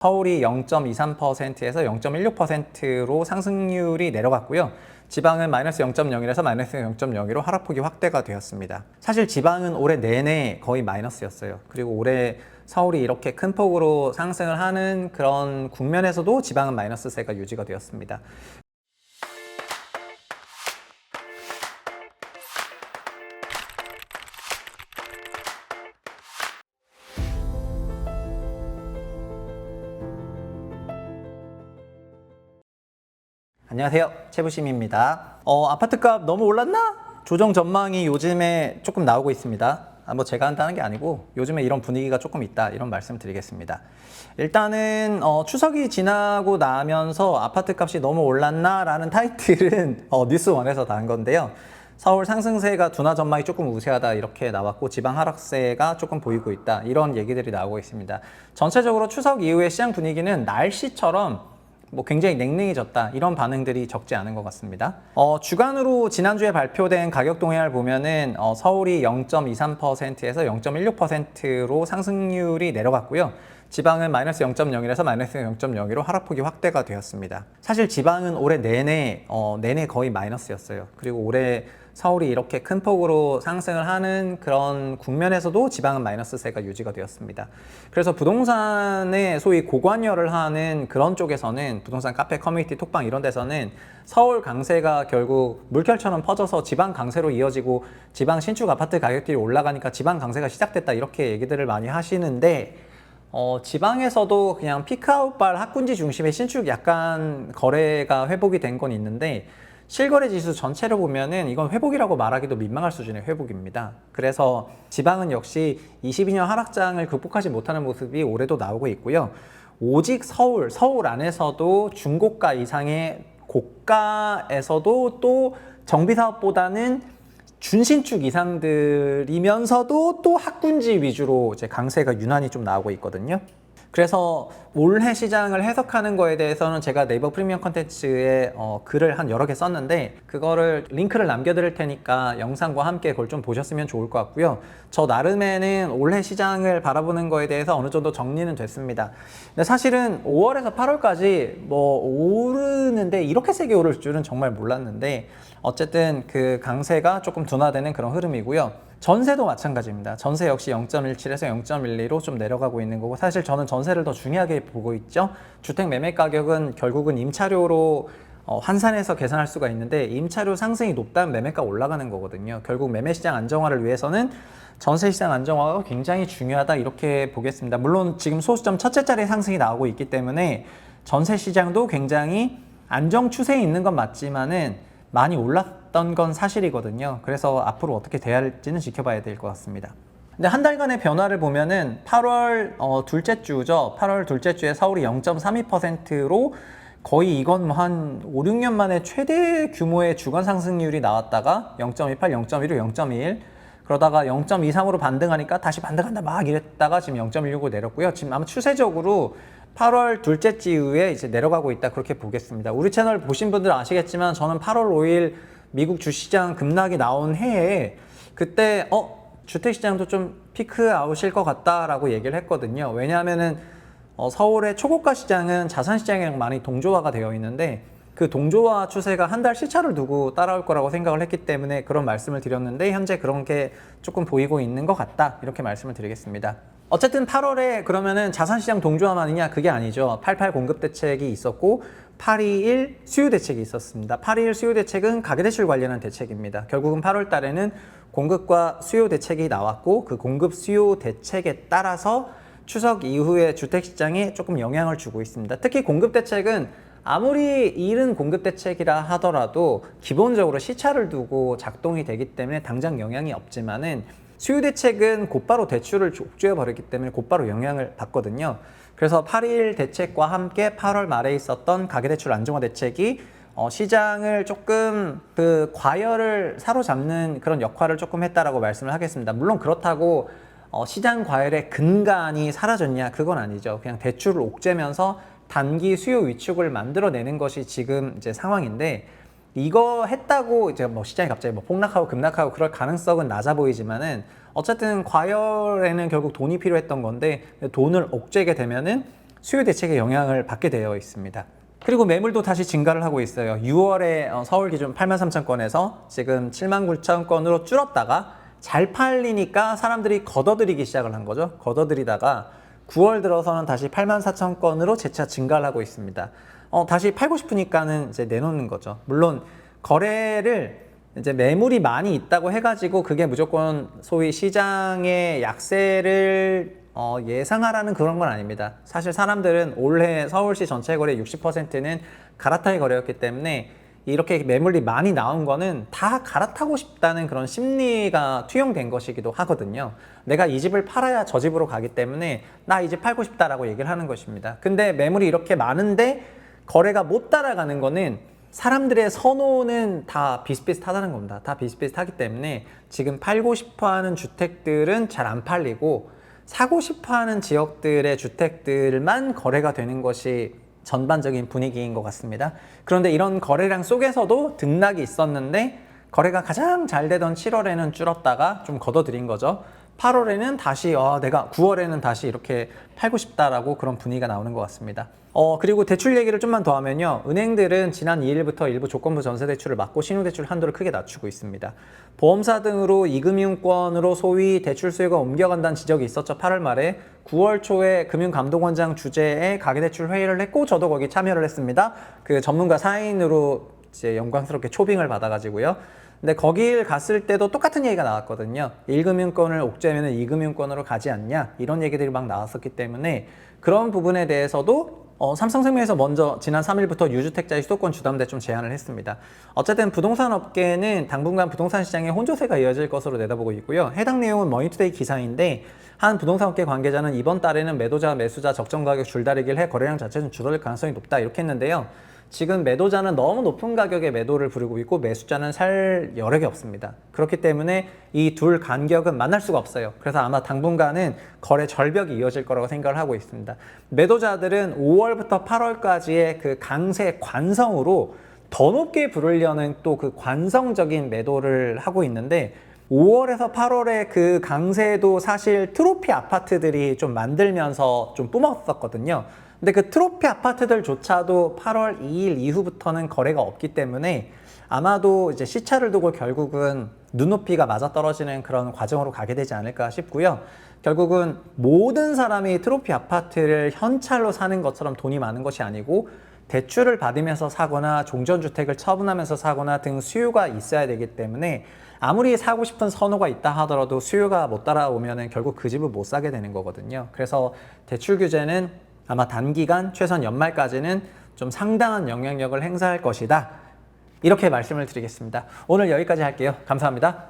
서울이 0.23%에서 0.16%로 상승률이 내려갔고요. 지방은 마이너스 0.01에서 마이너스 0.02로 하락폭이 확대가 되었습니다. 사실 지방은 올해 내내 거의 마이너스였어요. 그리고 올해 서울이 이렇게 큰 폭으로 상승을 하는 그런 국면에서도 지방은 마이너스세가 유지가 되었습니다. 안녕하세요, 최부심입니다. 아파트값 너무 올랐나? 조정 전망이 요즘에 조금 나오고 있습니다. 뭐 제가 한다는 게 아니고 요즘에 이런 분위기가 조금 있다, 이런 말씀 드리겠습니다. 일단은 추석이 지나고 나면서 아파트값이 너무 올랐나? 라는 타이틀은 뉴스원에서 단 건데요. 서울 상승세가 둔화 전망이 조금 우세하다 이렇게 나왔고, 지방 하락세가 조금 보이고 있다, 이런 얘기들이 나오고 있습니다. 전체적으로 추석 이후에 시장 분위기는 날씨처럼 굉장히 냉랭해졌다, 이런 반응들이 적지 않은 것 같습니다. 주간으로 지난주에 발표된 가격 동향을 보면은 서울이 0.23%에서 0.16%로 상승률이 내려갔고요. 지방은 마이너스 0.01에서 마이너스 0.02로 하락폭이 확대가 되었습니다. 사실 지방은 올해 내내 거의 마이너스였어요. 그리고 올해 서울이 이렇게 큰 폭으로 상승을 하는 그런 국면에서도 지방은 마이너스세가 유지가 되었습니다. 그래서 부동산에 소위 고관여를 하는 그런 쪽에서는, 부동산 카페, 커뮤니티, 톡방 이런 데서는 서울 강세가 결국 물결처럼 퍼져서 지방 강세로 이어지고 지방 신축 아파트 가격들이 올라가니까 지방 강세가 시작됐다, 이렇게 얘기들을 많이 하시는데, 지방에서도 그냥 피크아웃발 학군지 중심의 신축 약간 거래가 회복이 된 건 있는데, 실거래 지수 전체를 보면은 이건 회복이라고 말하기도 민망할 수준의 회복입니다. 그래서 지방은 역시 22년 하락장을 극복하지 못하는 모습이 올해도 나오고 있고요. 오직 서울 안에서도 중고가 이상의 고가에서도 또 정비사업보다는 준신축 이상들이면서도 또 학군지 위주로 이제 강세가 유난히 좀 나오고 있거든요. 그래서 올해 시장을 해석하는 거에 대해서는 제가 네이버 프리미엄 컨텐츠에 글을 한 여러 개 썼는데, 그거를 링크를 남겨드릴 테니까 영상과 함께 그걸 좀 보셨으면 좋을 것 같고요. 저 나름에는 올해 시장을 바라보는 거에 대해서 어느 정도 정리는 됐습니다. 근데 사실은 5월에서 8월까지 오르는데 이렇게 세게 오를 줄은 정말 몰랐는데, 어쨌든 그 강세가 조금 둔화되는 그런 흐름이고요. 전세도 마찬가지입니다. 전세 역시 0.17에서 0.12로 좀 내려가고 있는 거고, 사실 저는 전세를 더 중요하게 보고 있죠. 주택 매매 가격은 결국은 임차료로 환산해서 계산할 수가 있는데, 임차료 상승이 높다면 매매가 올라가는 거거든요. 결국 매매 시장 안정화를 위해서는 전세 시장 안정화가 굉장히 중요하다, 이렇게 보겠습니다. 물론 지금 소수점 첫째 자리 상승이 나오고 있기 때문에 전세 시장도 굉장히 안정 추세에 있는 건 맞지만은 많이 올랐던 건 사실이거든요. 그래서 앞으로 어떻게 돼야 할지는 지켜봐야 될 것 같습니다. 근데 한 달간의 변화를 보면은 8월 둘째 주죠. 8월 둘째 주에 서울이 0.32%로 거의 이건 한 5, 6년 만에 최대 규모의 주간 상승률이 나왔다가 0.28, 0.16, 0.21, 그러다가 0.23으로 반등하니까 다시 반등한다 막 이랬다가 지금 0.16으로 내렸고요. 지금 아마 추세적으로 8월 둘째 주 이후에 이제 내려가고 있다, 그렇게 보겠습니다. 우리 채널 보신 분들은 아시겠지만 저는 8월 5일 미국 주시장 급락이 나온 해에 그때 주택시장도 좀 피크아웃일 것 같다라고 얘기를 했거든요. 왜냐하면은 서울의 초고가 시장은 자산시장이랑 많이 동조화가 되어 있는데, 그 동조화 추세가 한 달 시차를 두고 따라올 거라고 생각을 했기 때문에 그런 말씀을 드렸는데, 현재 그런 게 조금 보이고 있는 것 같다, 이렇게 말씀을 드리겠습니다. 어쨌든 8월에 그러면은 자산시장 동조화만이냐? 그게 아니죠. 88 공급 대책이 있었고 821 수요 대책이 있었습니다. 821 수요 대책은 가계대출 관련한 대책입니다. 결국은 8월 달에는 공급과 수요 대책이 나왔고, 그 공급 수요 대책에 따라서 추석 이후에 주택시장에 조금 영향을 주고 있습니다. 특히 공급 대책은 아무리 이른 공급 대책이라 하더라도 기본적으로 시차를 두고 작동이 되기 때문에 당장 영향이 없지만은, 수요 대책은 곧바로 대출을 족죄어 버렸기 때문에 곧바로 영향을 받거든요. 그래서 8.1 대책과 함께 8월 말에 있었던 가계대출 안정화 대책이 시장을 조금 그 과열을 사로잡는 그런 역할을 조금 했다라고 말씀을 하겠습니다. 물론 그렇다고 시장 과열의 근간이 사라졌냐? 그건 아니죠. 그냥 대출을 옥죄면서 단기 수요 위축을 만들어내는 것이 지금 이제 상황인데, 이거 했다고 이제 시장이 갑자기 폭락하고 급락하고 그럴 가능성은 낮아 보이지만은, 어쨌든 과열에는 결국 돈이 필요했던 건데 돈을 옥죄게 되면은 수요 대책에 영향을 받게 되어 있습니다. 그리고 매물도 다시 증가를 하고 있어요. 6월에 서울 기준 83,000건에서 지금 79,000건으로 줄었다가 잘 팔리니까 사람들이 걷어들이기 시작을 한 거죠. 걷어들이다가 9월 들어서는 다시 84,000건으로 재차 증가를 하고 있습니다. 다시 팔고 싶으니까는 이제 내놓는 거죠. 물론 거래를 이제 매물이 많이 있다고 해가지고 그게 무조건 소위 시장의 약세를 예상하라는 그런 건 아닙니다. 사실 사람들은 올해 서울시 전체 거래 60%는 갈아타기 거래였기 때문에 이렇게 매물이 많이 나온 거는 다 갈아타고 싶다는 그런 심리가 투영된 것이기도 하거든요. 내가 이 집을 팔아야 저 집으로 가기 때문에 나 이 집 팔고 싶다라고 얘기를 하는 것입니다. 근데 매물이 이렇게 많은데 거래가 못 따라가는 거는 사람들의 선호는 다 비슷비슷하다는 겁니다. 다 비슷비슷하기 때문에 지금 팔고 싶어 하는 주택들은 잘 안 팔리고 사고 싶어 하는 지역들의 주택들만 거래가 되는 것이 전반적인 분위기인 것 같습니다. 그런데 이런 거래량 속에서도 등락이 있었는데 거래가 가장 잘 되던 7월에는 줄었다가 좀 걷어들인 거죠. 8월에는 다시 내가 9월에는 다시 이렇게 팔고 싶다라고 그런 분위기가 나오는 것 같습니다. 그리고 대출 얘기를 좀만 더 하면요. 은행들은 지난 2일부터 일부 조건부 전세대출을 막고 신용대출 한도를 크게 낮추고 있습니다. 보험사 등으로 이금융권으로 소위 대출 수요가 옮겨간다는 지적이 있었죠. 8월 말에 9월 초에 금융감독원장 주재에 가계대출 회의를 했고 저도 거기 참여를 했습니다. 그 전문가 사인으로 이제 영광스럽게 초빙을 받아가지고요. 근데 거길 갔을 때도 똑같은 얘기가 나왔거든요. 1금융권을 옥죄면 2금융권으로 가지 않냐 이런 얘기들이 막 나왔었기 때문에 그런 부분에 대해서도 삼성생명에서 먼저 지난 3일부터 유주택자의 수도권 주담대 좀 제안을 했습니다. 어쨌든 부동산 업계는 당분간 부동산 시장에 혼조세가 이어질 것으로 내다보고 있고요. 해당 내용은 머니투데이 기사인데 한 부동산 업계 관계자는 이번 달에는 매도자, 매수자 적정 가격 줄다리기를 해 거래량 자체는 줄어들 가능성이 높다 이렇게 했는데요. 지금 매도자는 너무 높은 가격에 매도를 부르고 있고 매수자는 살 여력이 없습니다. 그렇기 때문에 이 둘 간격은 만날 수가 없어요. 그래서 아마 당분간은 거래 절벽이 이어질 거라고 생각을 하고 있습니다. 매도자들은 5월부터 8월까지의 그 강세 관성으로 더 높게 부르려는 또 그 관성적인 매도를 하고 있는데 5월에서 8월에 그 강세도 사실 트로피 아파트들이 좀 만들면서 좀 뿜었었거든요. 근데 그 트로피 아파트들조차도 8월 2일 이후부터는 거래가 없기 때문에 아마도 이제 시차를 두고 결국은 눈높이가 맞아떨어지는 그런 과정으로 가게 되지 않을까 싶고요. 결국은 모든 사람이 트로피 아파트를 현찰로 사는 것처럼 돈이 많은 것이 아니고 대출을 받으면서 사거나 종전주택을 처분하면서 사거나 등 수요가 있어야 되기 때문에 아무리 사고 싶은 선호가 있다 하더라도 수요가 못 따라오면 결국 그 집을 못 사게 되는 거거든요. 그래서 대출 규제는 아마 단기간 최소한 연말까지는 좀 상당한 영향력을 행사할 것이다. 이렇게 말씀을 드리겠습니다. 오늘 여기까지 할게요. 감사합니다.